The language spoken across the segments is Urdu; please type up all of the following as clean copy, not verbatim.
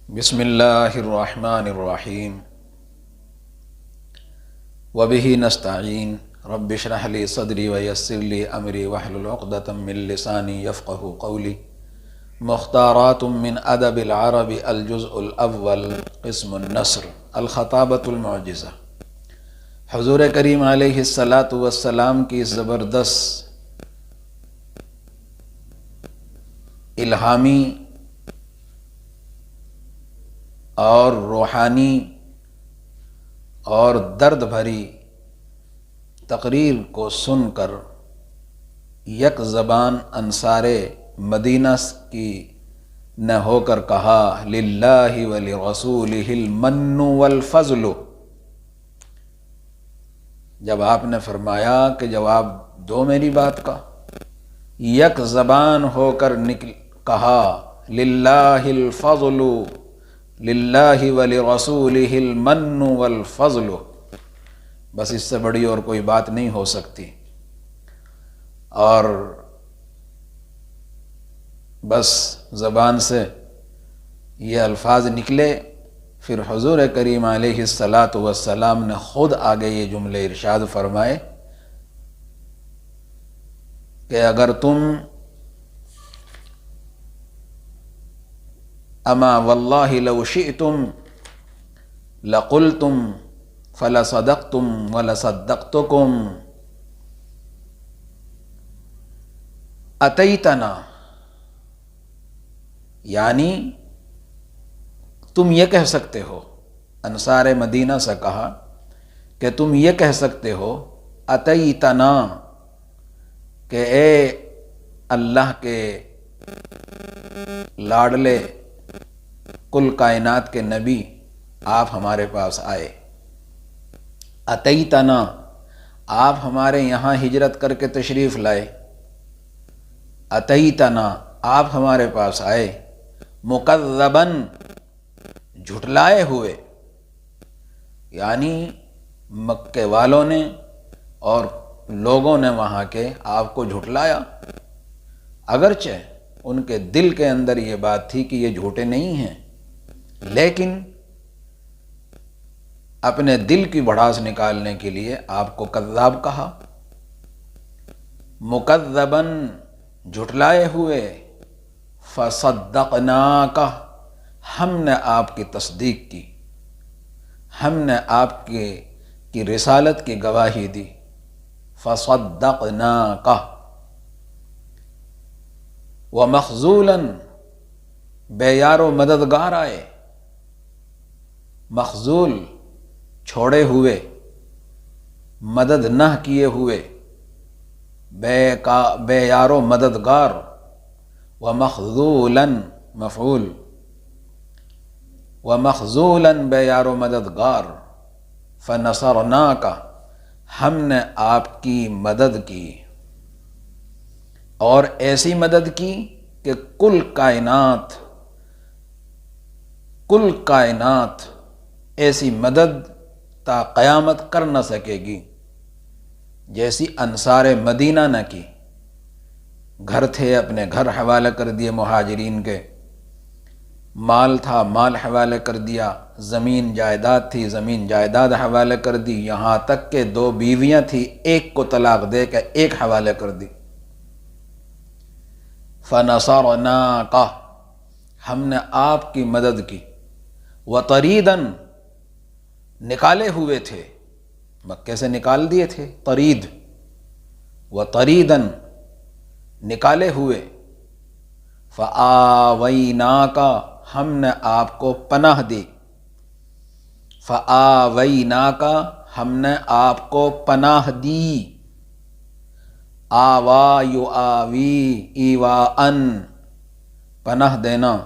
بسم اللہ الرحمن الرحیم وبہ نستعین رب اشرح لی صدری ویسر لی امری واحلل عقدۃ من لسانی یفقہوا قولی۔ مختارات من ادب العرب الجزء الاول قسم النثر الخطابۃ المعجزہ۔ حضور کریم علیہ الصلاۃ والسلام کی زبردست الہامی اور روحانی اور درد بھری تقریر کو سن کر یک زبان انصار مدینہ کی نہ ہو کر کہا للہ ولرسولہ المن والفضل۔ جب آپ نے فرمایا کہ جواب دو میری بات کا، یک زبان ہو کر کہا للہ الفضل للہ ولرسولہ المن والفضل، بس اس سے بڑی اور کوئی بات نہیں ہو سکتی۔ اور بس زبان سے یہ الفاظ نکلے، پھر حضور کریم علیہ الصلاۃ والسلام نے خود آگے یہ جملے ارشاد فرمائے کہ اگر تم اما واللہ لو شئتم لقلتم فلصدقتم ولصدقتکم اتیتنا، یعنی تم یہ کہہ سکتے ہو، انصار مدینہ سے کہا کہ تم یہ کہہ سکتے ہو اتیتنا، کہ اے اللہ کے لاڈلے کل کائنات کے نبی، آپ ہمارے پاس آئے۔ اتیتنا، آپ ہمارے یہاں ہجرت کر کے تشریف لائے۔ اتیتنا، آپ ہمارے پاس آئے۔ مکذباً، جھٹلائے ہوئے، یعنی مکے والوں نے اور لوگوں نے وہاں کے آپ کو جھٹلایا، اگرچہ ان کے دل کے اندر یہ بات تھی کہ یہ جھوٹے نہیں ہیں، لیکن اپنے دل کی بھڑاس نکالنے کے لیے آپ کو کذاب کہا۔ مکذباً، جھٹلائے ہوئے، فصدقناک، ہم نے آپ کی تصدیق کی، ہم نے آپ کی رسالت کی گواہی دی۔ فصدقناک ومخذولاً، بے یار و مددگار آئے۔ مخذول، چھوڑے ہوئے، مدد نہ کیے ہوئے، بے یار و مددگار۔ ومخذولاً مفعول، ومخذولاً بے یار و مددگار۔ فنصرناک، ہم نے آپ کی مدد کی، اور ایسی مدد کی کہ کل کائنات ایسی مدد تا قیامت کر نہ سکے گی جیسی انصار مدینہ نہ کی۔ گھر تھے، اپنے گھر حوالے کر دیے مہاجرین کے، مال تھا، مال حوالے کر دیا، زمین جائیداد تھی، زمین جائیداد حوالے کر دی، یہاں تک کہ 2 بیویاں تھی، ایک کو طلاق دے کے ایک حوالے کر دی۔ فنصرناک، ہم نے آپ کی مدد کی۔ وطریداً، نکالے ہوئے تھے، مکے سے نکال دیے تھے، طرید، وطریداً، نکالے ہوئے۔ فآویناک، ہم نے آپ کو پناہ دی۔ فآویناک، ہم نے آپ کو پناہ دی۔ آوا یآوی، ایواءً، پناہ دینا۔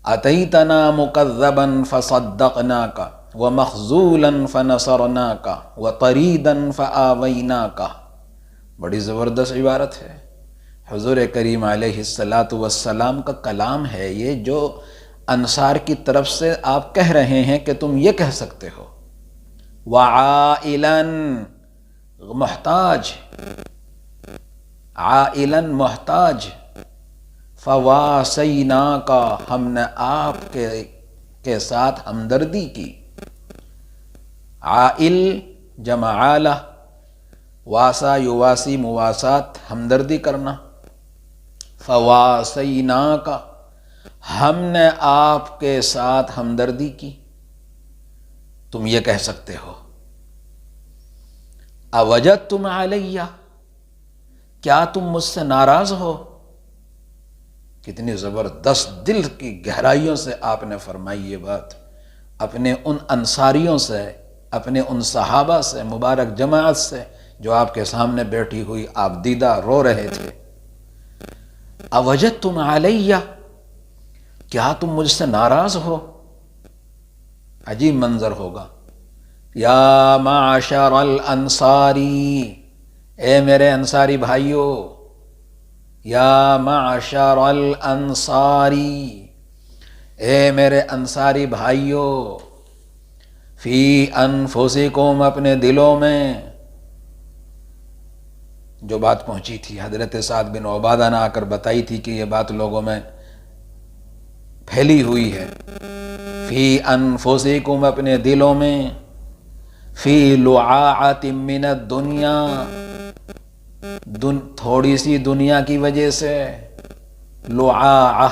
اتیتنا مکذباً فصدقناک، ومخذولاً فنصرناک، وطریداً فآویناک۔ بڑی زبردست عبارت ہے، حضور کریم علیہ الصلاۃ والسلام کا کلام ہے یہ، جو انصار کی طرف سے آپ کہہ رہے ہیں کہ تم یہ کہہ سکتے ہو۔ وعائلاً، محتاج، عائلاً محتاج، فواسیناک، ہم نے آپ کے ساتھ ہمدردی کی. عائل جمع عالہ، واسا یواسی مواسات، ہمدردی کرنا. فواسیناک، ہم نے آپ کے ساتھ ہمدردی کی. تم یہ کہہ سکتے ہو اوجدتم علیہ، کیا تم مجھ سے ناراض ہو؟ کتنی زبردست دل کی گہرائیوں سے آپ نے فرمائی یہ بات، اپنے ان انصاریوں سے، اپنے ان صحابہ سے، مبارک جماعت سے جو آپ کے سامنے بیٹھی ہوئی آپ دیدہ رو رہے تھے. اوجدتم علیہ، کیا تم مجھ سے ناراض ہو؟ عجیب منظر ہوگا. یا معشر الانصاری، اے میرے انصاری بھائیو. یا معشر الانصاری، اے میرے انصاری بھائیو. فی انفسکم، اپنے دلوں میں. جو بات پہنچی تھی حضرت سعد بن عبادہ نے آ کر بتائی تھی کہ یہ بات لوگوں میں پھیلی ہوئی ہے. فی انفسکم، اپنے دلوں میں. فی لعاعۃ من الدنیا، تھوڑی سی دنیا کی وجہ سے. لعاعہ،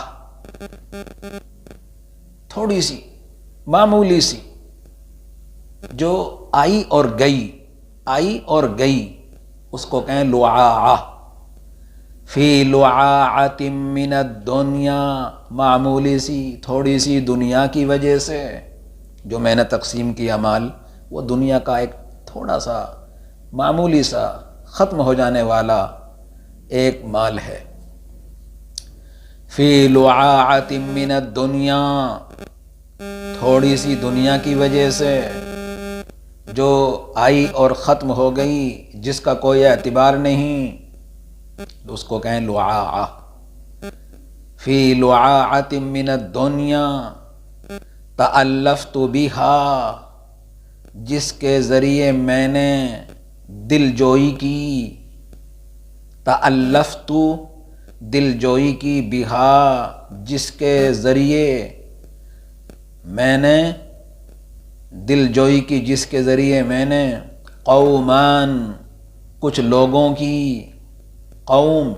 تھوڑی سی، معمولی سی، جو آئی اور گئی، آئی اور گئی، اس کو کہیں لعاعہ. فی لعاعۃ من الدنیا، معمولی سی، تھوڑی سی دنیا کی وجہ سے. جو میں نے تقسیم کیا مال، وہ دنیا کا ایک تھوڑا سا معمولی سا ختم ہو جانے والا ایک مال ہے. فی لعاعۃ من الدنیا، تھوڑی سی دنیا کی وجہ سے جو آئی اور ختم ہو گئی، جس کا کوئی اعتبار نہیں، اس کو کہیں لعاعہ. فی لعاعۃ من الدنیا تألفت بہا، جس کے ذریعے میں نے دل جوئی کی. تألفت، دل جوئی کی. بہا، جس کے ذریعے میں نے دل جوئی کی، جس کے ذریعے میں نے قومان، کچھ لوگوں کی. قوم،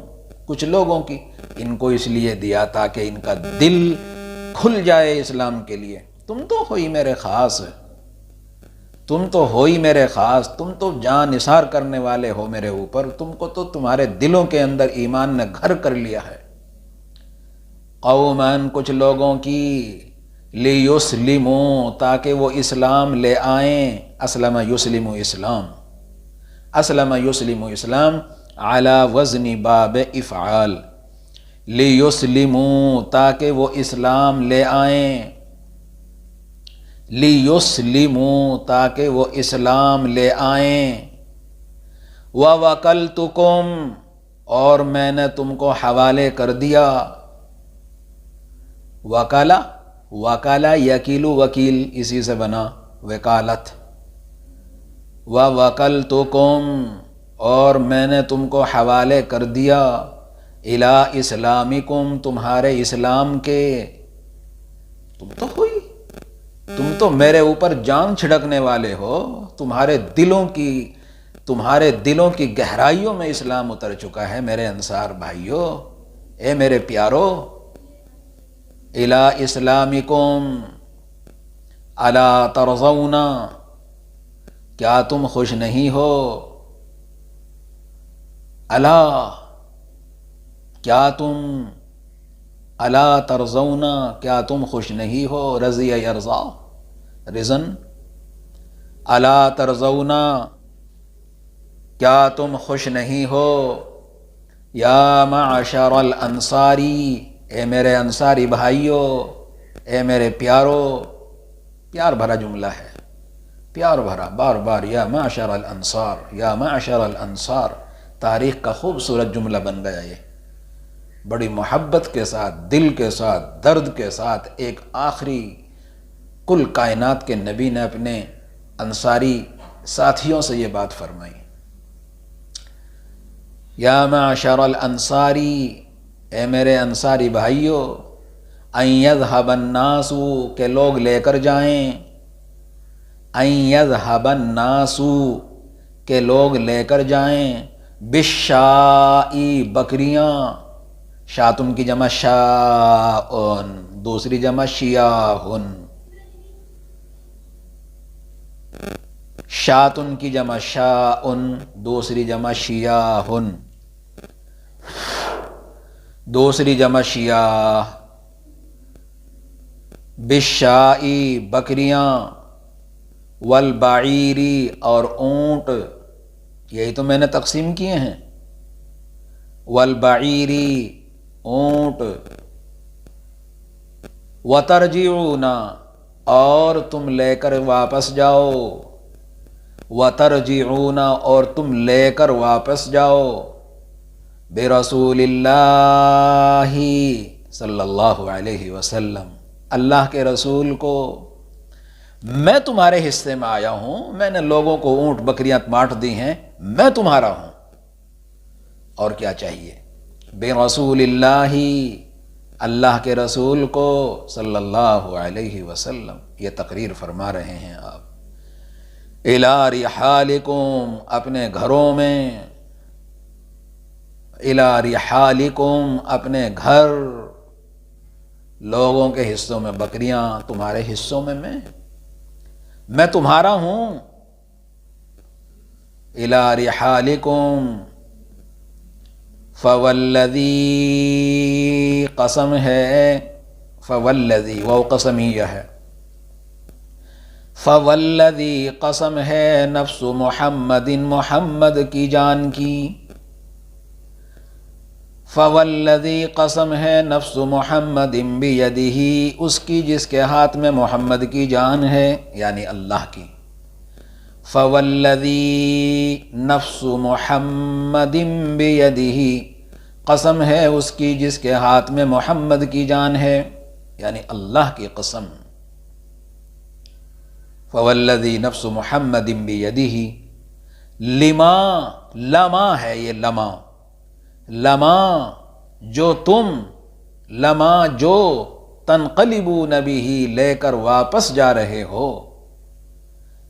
کچھ لوگوں کی. ان کو اس لیے دیا تاکہ ان کا دل کھل جائے اسلام کے لیے. تم تو ہوئی میرے خاص، تم تو ہوئی میرے خاص، تم تو جان نثار کرنے والے ہو میرے اوپر. تم کو تو تمہارے دلوں کے اندر ایمان نے گھر کر لیا ہے. قومان، کچھ لوگوں کی. لیسلموا، تاکہ وہ اسلام لے آئیں. اسلم یسلم اسلام، اسلم یسلم اسلام علی وزن باب افعال. لیسلموا، تاکہ وہ اسلام لے آئیں. لیسلموا، تاکہ وہ اسلام لے آئیں. ووکلتکم، اور میں نے تم کو حوالے کر دیا. وکلا، وکلا یکیل وکیل، اسی سے بنا وکالت. ووکلتکم، اور میں نے تم کو حوالے کر دیا. الی اسلامکم، تمہارے اسلام کے. تم تو ہوئی، تم تو میرے اوپر جان چھڑکنے والے ہو. تمہارے دلوں کی گہرائیوں میں اسلام اتر چکا ہے میرے انصار بھائیو. اے میرے پیارو. الی اسلامکم الا ترضون، کیا تم خوش نہیں ہو؟ الا، کیا تم، الا ترضون، کیا تم خوش نہیں ہو؟ رضی یرضا، رضن. الا ترضون، کیا تم خوش نہیں ہو؟ یا معشر الانصاری، اے میرے انصاری بھائیو، اے میرے پیارو. پیار بھرا جملہ ہے، پیار بھرا، بار بار یا معشر الانصار، یا معشر الانصار. تاریخ کا خوبصورت جملہ بن گیا یہ. بڑی محبت کے ساتھ، دل کے ساتھ، درد کے ساتھ ایک آخری کل کائنات کے نبی نے اپنے انصاری ساتھیوں سے یہ بات فرمائی. یا معشر الانصاری اے میرے انصاری بھائیوں، ان یذھب الناس کہ لوگ لے کر جائیں، ان یذھب الناس کہ لوگ لے کر جائیں، بالشاء بکریاں، شاتن کی جمع شاءن، دوسری جمع شیاہن، شاتن کی جمع شاءن، دوسری جمع شیاہن، دوسری جمع شیاہ، بالشاء بکریاں، والبعیری اور اونٹ، یہی تو میں نے تقسیم کیے ہیں، والبعیری اونٹ، وترجعون اور تم لے کر واپس جاؤ، وترجعون اور تم لے کر واپس جاؤ، برسول اللہ صلی اللہ علیہ وسلم، اللہ کے رسول کو، میں تمہارے حصے میں آیا ہوں، میں نے لوگوں کو اونٹ بکریاں بانٹ دی ہیں، میں تمہارا ہوں، اور کیا چاہیے، برسول اللہ اللہ کے رسول کو صلی اللہ علیہ وسلم، یہ تقریر فرما رہے ہیں آپ، الی رحالکم اپنے گھروں میں، الی رحالکم اپنے گھر، لوگوں کے حصوں میں بکریاں، تمہارے حصوں میں میں تمہارا ہوں، الی رحالکم، فوالذی قسم ہے، فوالذی وہ قسمیہ ہے، فوالذی قسم ہے، نفس محمد محمد کی جان کی، فوالذی قسم ہے، نفس محمد بیدہ اس کی جس کے ہاتھ میں محمد کی جان ہے، یعنی اللہ کی، فوالذی نفس محمد بیدہ قسم ہے اس کی جس کے ہاتھ میں محمد کی جان ہے، یعنی اللہ کی قسم، فوالذی نفس محمد بیدہ، لما لما ہے یہ لما، لما جو تم، لما جو تنقلبون بہ لے کر واپس جا رہے ہو،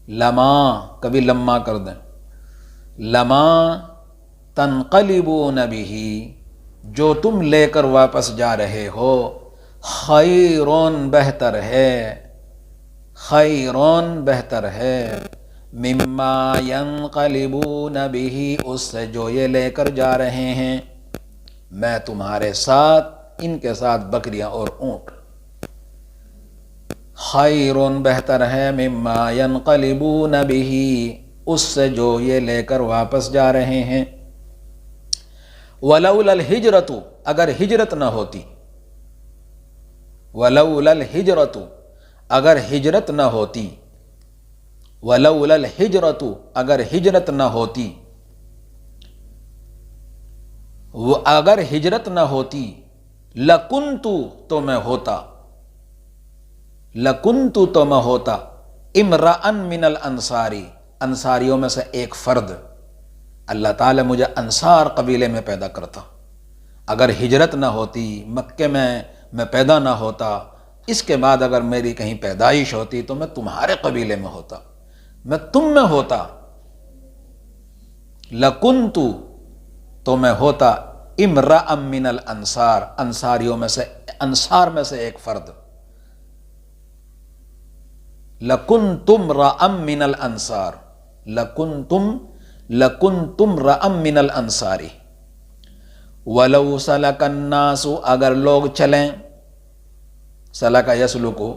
لما کبھی لما کر دیں، لما تنقلبون بہ جو تم لے کر واپس جا رہے ہو، خیرون بہتر ہے، خیرون بہتر ہے، مما ینقلبون بہ اس سے جو یہ لے کر جا رہے ہیں، میں تمہارے ساتھ، ان کے ساتھ بکریاں اور اونٹ، خیرون بہتر ہے، مما ینقلبون بہ اس سے جو یہ لے کر واپس جا رہے ہیں، ولولا الہجرۃ اگر ہجرت نہ ہوتی، ولولا الہجرۃ اگر ہجرت نہ ہوتی، ولولا الہجرۃ اگر ہجرت نہ ہوتی، اگر ہجرت نہ ہوتی، لکنت تو میں ہوتا، لکنت تو میں ہوتا، امرأ من الانصاری انصاریوں میں سے ایک فرد، اللہ تعالیٰ مجھے انصار قبیلے میں پیدا کرتا، اگر ہجرت نہ ہوتی، مکے میں پیدا نہ ہوتا، اس کے بعد اگر میری کہیں پیدائش ہوتی تو میں تمہارے قبیلے میں ہوتا، میں تم میں ہوتا، لکنت تو میں ہوتا، امرأ من الانصار انصاریوں میں سے، انصار میں سے ایک فرد، لکنتم امرأ من الانصار، لکنتم امرأ من الانصار، ولو سلک الناس اگر لوگ چلیں، سلک یسلکو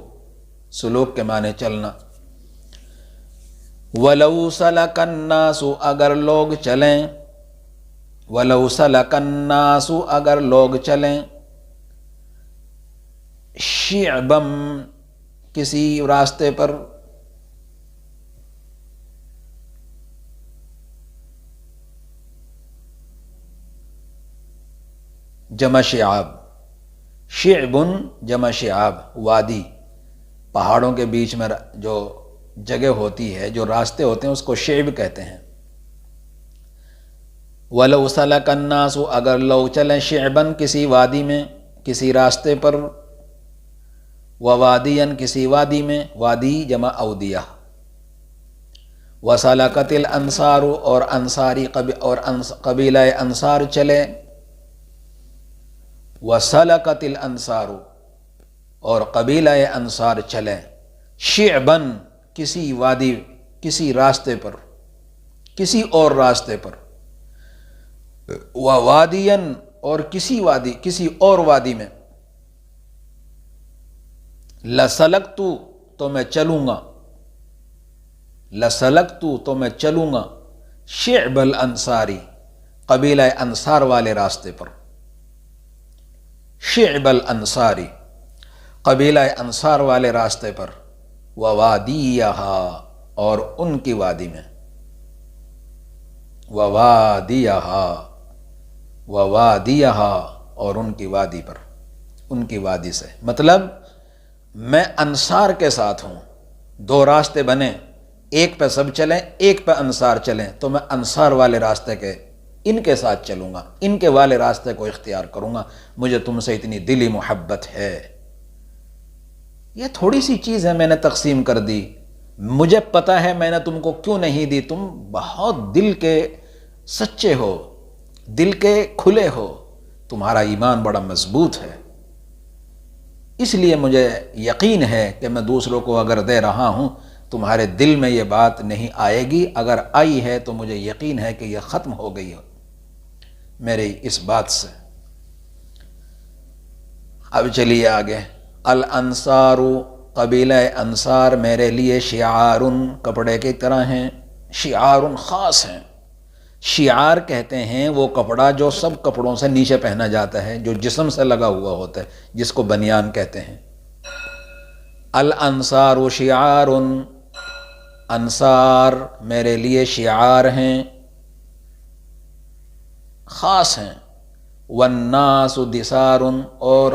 سلوک کے معنی چلنا، ولو سلک الناس اگر لوگ چلیں، ولو سلک الناس اگر لوگ چلیں، شعبم کسی راستے پر، جمع شعاب، شعبن جمع شعاب وادی، پہاڑوں کے بیچ میں جو جگہ ہوتی ہے، جو راستے ہوتے ہیں اس کو شعب کہتے ہیں، وَلَوْ سَلَكَ النَّاسُ اگر لوگ چلیں شعباً کسی وادی میں، کسی راستے پر، ووادیاً کسی وادی میں، وادی جمع اودیہ، وَسَلَكَتِ الْأَنصَارُ اور انصاری اور قبیلہ انصار چلے، وَسَلَكَتِ الْأَنصَارُ اور قبیلہ انصار چلے، شعباً کسی وادی، کسی راستے پر، کسی اور راستے پر، ووادیاً اور کسی وادی، کسی اور وادی میں، لَسَلَكْتُ تو میں چلوں گا، لَسَلَكْتُ تو میں چلوں گا، شعب الانصاری قبیلہ انصار والے راستے پر، شعب الانصاری قبیلہ انصار والے راستے پر، ووادیہا اور ان کی وادی میں، ووادیہا، ووادیہا اور ان کی وادی پر، ان کی وادی سے مطلب میں انصار کے ساتھ ہوں، دو راستے بنے، ایک پہ سب چلیں، ایک پہ انصار چلیں، تو میں انصار والے راستے کے ان کے ساتھ چلوں گا، ان کے والے راستے کو اختیار کروں گا، مجھے تم سے اتنی دلی محبت ہے۔ یہ تھوڑی سی چیز ہے میں نے تقسیم کر دی، مجھے پتہ ہے میں نے تم کو کیوں نہیں دی، تم بہت دل کے سچے ہو، دل کے کھلے ہو، تمہارا ایمان بڑا مضبوط ہے، اس لیے مجھے یقین ہے کہ میں دوسروں کو اگر دے رہا ہوں تمہارے دل میں یہ بات نہیں آئے گی، اگر آئی ہے تو مجھے یقین ہے کہ یہ ختم ہو گئی ہو میری اس بات سے۔ اب چلیے آگے، الانصار قبیلہ انصار میرے لیے شعار کپڑے کی طرح ہیں، شعار خاص ہیں، شعار کہتے ہیں وہ کپڑا جو سب کپڑوں سے نیچے پہنا جاتا ہے، جو جسم سے لگا ہوا ہوتا ہے، جس کو بنیان کہتے ہیں۔ الانصار شعار، انصار میرے لیے شعار ہیں، خاص ہیں، والناس دثار اور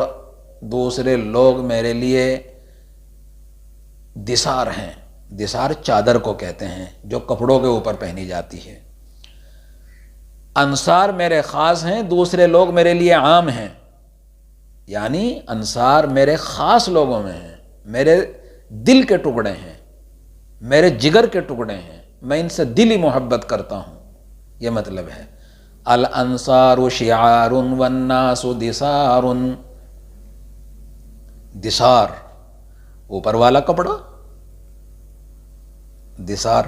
دوسرے لوگ میرے لیے دثار ہیں، دثار چادر کو کہتے ہیں جو کپڑوں کے اوپر پہنی جاتی ہے۔ انصار میرے خاص ہیں، دوسرے لوگ میرے لیے عام ہیں، یعنی انصار میرے خاص لوگوں میں ہیں، میرے دل کے ٹکڑے ہیں، میرے جگر کے ٹکڑے ہیں، میں ان سے دلی محبت کرتا ہوں، یہ مطلب ہے۔ الانصار شعار والناس دثار، دثار اوپر والا کپڑا، دثار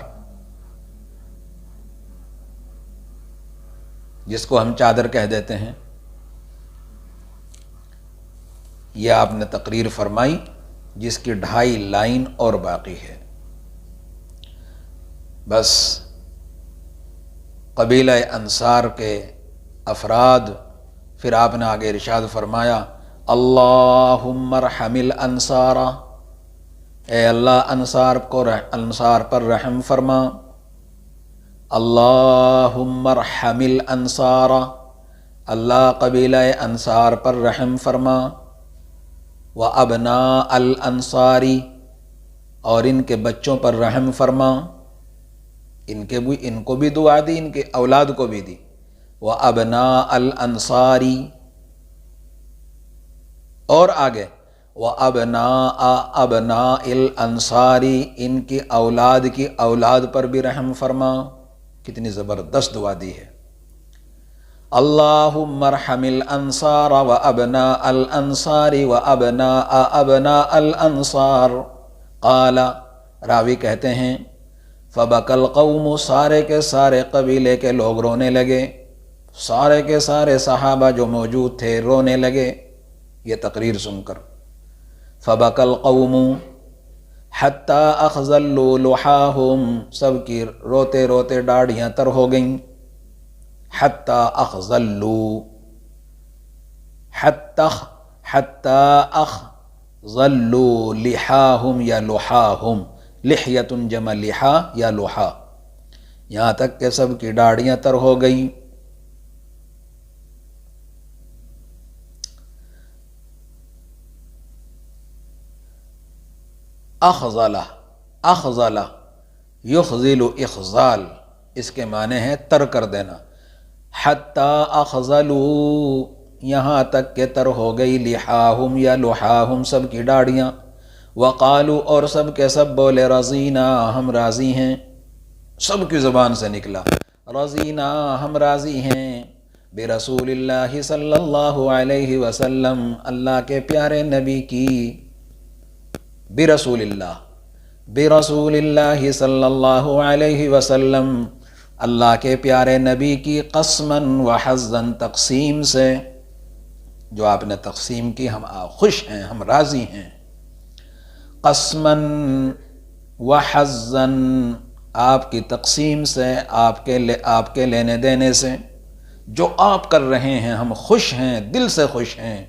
جس کو ہم چادر کہہ دیتے ہیں۔ یہ آپ نے تقریر فرمائی جس کی 2.5 لائن اور باقی ہے۔ بس قبیلہ انصار کے افراد، پھر آپ نے آگے ارشاد فرمایا اللہم ارحم الانصار، اے اللہ انصار پر رحم فرما، اللہم ارحم الانصار، اللہ قبیلہ انصار پر رحم فرما، وابناء الانصار اور ان کے بچوں پر رحم فرما، ان کو بھی دعا دی، ان کے اولاد کو بھی دی، وابناء الانصار اور آگے وابناء ابناء الانصار ان کی اولاد پر بھی رحم فرما۔ کتنی زبردست دعا دی ہے۔ اللہم ارحم الانصار وابناء الانصار وابناء ابناء الانصار، قال راوی کہتے ہیں فبکى القوم، سارے کے سارے قبیلے کے لوگ رونے لگے، سارے کے سارے صحابہ جو موجود تھے رونے لگے یہ تقریر سن کر۔ فبکى القوم حتی اخضلوا لحاہم، سب کی روتے روتے داڑھیاں تر ہو گئیں، حتی اخضلوا، حتی اخضلوا لحاہم یا لحاہم، لحیۃ جمع لحا یا لحا، یہاں تک کہ سب کی داڑھیاں تر ہو گئیں۔ اخضلہ یخذل اخذال، اس کے معنی ہے تر کر دینا۔ حتیٰ اخذلوا، یہاں تک کہ تر ہو گئی لحاہم یا لحاہم سب کی داڑیاں، وقالوا اور سب کے سب بولے رضینا ہم راضی ہیں، سب کی زبان سے نکلا رضینا ہم راضی ہیں برسول اللہ صلی اللہ علیہ وسلم، اللہ کے پیارے نبی کی، برسول اللہ صلی اللہ علیہ وسلم، اللہ کے پیارے نبی کی قسماً و حظاً تقسیم سے، جو آپ نے تقسیم کی ہم خوش ہیں، ہم راضی ہیں، قسماً و حظاً آپ کی تقسیم سے، آپ کے لینے دینے سے، جو آپ کر رہے ہیں ہم خوش ہیں، دل سے خوش ہیں،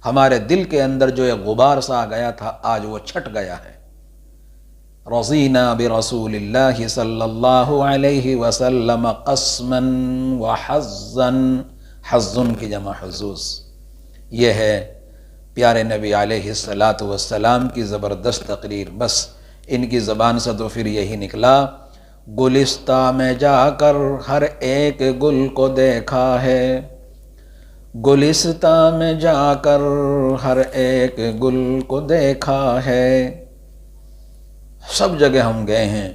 ہمارے دل کے اندر جو ایک غبار سا آ گیا تھا آج وہ چھٹ گیا ہے۔ رضینا برسول اللہ صلی اللہ علیہ وسلم قسما وحظا، حظن کی جمع حظوظ، یہ ہے پیارے نبی علیہ السلام کی زبردست تقریر۔ بس ان کی زبان سے تو پھر یہی نکلا، گلستہ میں جا کر ہر ایک گل کو دیکھا ہے، گلستہ میں جا کر ہر ایک گل کو دیکھا ہے، سب جگہ ہم گئے ہیں،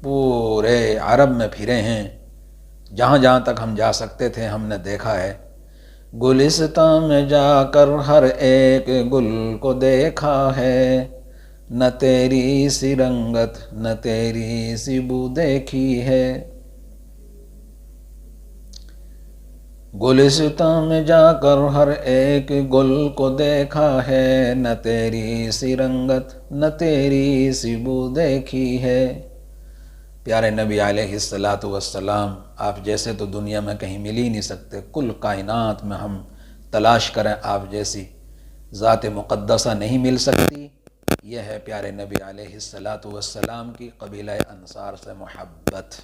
پورے عرب میں پھرے ہیں، جہاں جہاں تک ہم جا سکتے تھے ہم نے دیکھا ہے، گلستہ میں جا کر ہر ایک گل کو دیکھا ہے، نہ تیری سی رنگت نہ تیری سی بو دیکھی ہے، گلستہ میں جا کر ہر ایک گل کو دیکھا ہے، نہ تیری سی رنگت نہ تیری سی بو دیکھی ہے۔ پیارے نبی علیہ السلام، آپ جیسے تو دنیا میں کہیں مل ہی نہیں سکتے، کل کائنات میں ہم تلاش کریں آپ جیسی ذات مقدسہ نہیں مل سکتی۔ یہ ہے پیارے نبی علیہ السلام کی قبیلہ انصار سے محبت۔